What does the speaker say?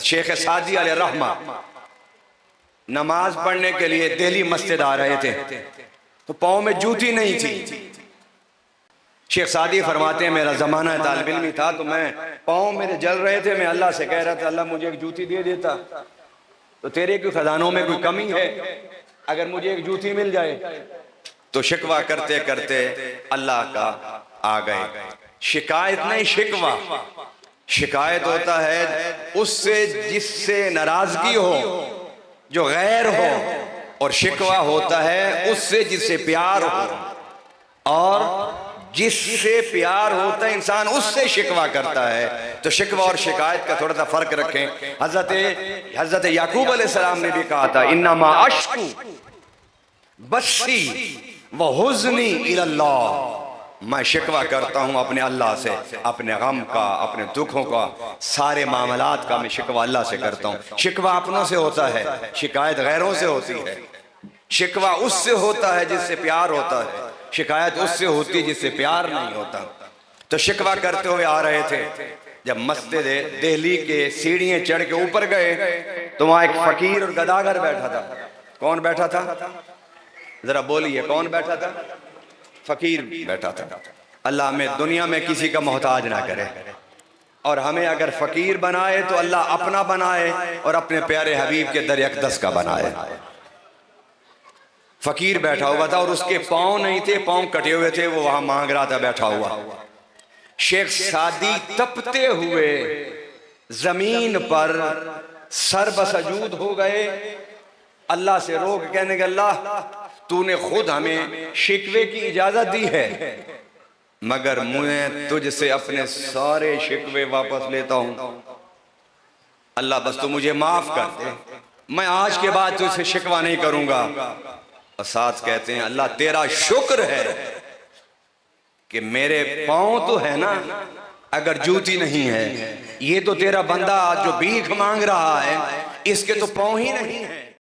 शेख सादी अलैहि रहमा नमाज पढ़ने के लिए दिल्ली मस्जिद आ रहे थे तो पाँव में जूती नहीं थी। शेख सादी फरमाते हैं मेरा ज़माना तालिब इल्मी था तो मैं पाँव मेरे जल रहे थे, मैं अल्लाह से कह रहा था अल्लाह मुझे एक जूती दे देता, तो तेरे के खजानों में कोई कमी है, अगर मुझे एक जूती मिल जाए। तो शिकवा करते करते अल्लाह का आ गए। शिकायत नहीं शिकवा, शिकायत होता है उससे जिससे नाराजगी हो, जो गैर हो, और शिकवा होता है उससे जिससे प्यार हो, और जिससे प्यार होता है इंसान उससे शिकवा करता है। तो शिकवा और शिकायत का थोड़ा सा फर्क रखें। हजरत याकूब अलैहिस्सलाम ने भी कहा था इन्नमा अश्कू बस्सी व हुज़्नी इलल्लाह, मैं शिकवा करता हूँ अपने अल्लाह से, अपने गम का, अपने दुखों का, सारे मामलात का मैं शिकवा अल्लाह से करता हूँ। शिकवा अपनों से होता है, शिकायत गैरों से होती है। शिकवा उससे होता है जिससे प्यार होता है, शिकायत उससे होती है जिससे प्यार नहीं होता। तो शिकवा करते हुए आ रहे थे, जब मस्जिद दिल्ली के सीढ़ियाँ चढ़ के ऊपर गए तो वहाँ एक फकीर और गदागर बैठा था। कौन बैठा था, जरा बोलिए, कौन बैठा था? फकीर बैठा था। अल्लाह हमें दुनिया में किसी का मोहताज ना करे, और हमें अगर फकीर बनाए तो अल्लाह अपना बनाए और अपने प्यारे हबीब के दर अक़दस का बनाए। फकीर बैठा हुआ था और उसके पाँव नहीं थे, पाँव कटे हुए थे, वो वहां मांग रहा था बैठा हुआ। शेख सादी तपते हुए जमीन पर सर बसजूद हो गए, अल्लाह से रो के कहने के अल्लाह तूने खुद हमें शिकवे की इजाजत दी है, मगर मैं तुझसे अपने सारे शिकवे वापस लेता हूं। अल्लाह बस तू मुझे माफ कर दे, मैं आज के बाद तुझसे शिकवा नहीं करूंगा। और साथ कहते हैं अल्लाह तेरा शुक्र है कि मेरे पाँव तो है ना, अगर जूती नहीं है, ये तो तेरा बंदा जो भीख मांग रहा है इसके तो पाँव ही नहीं है।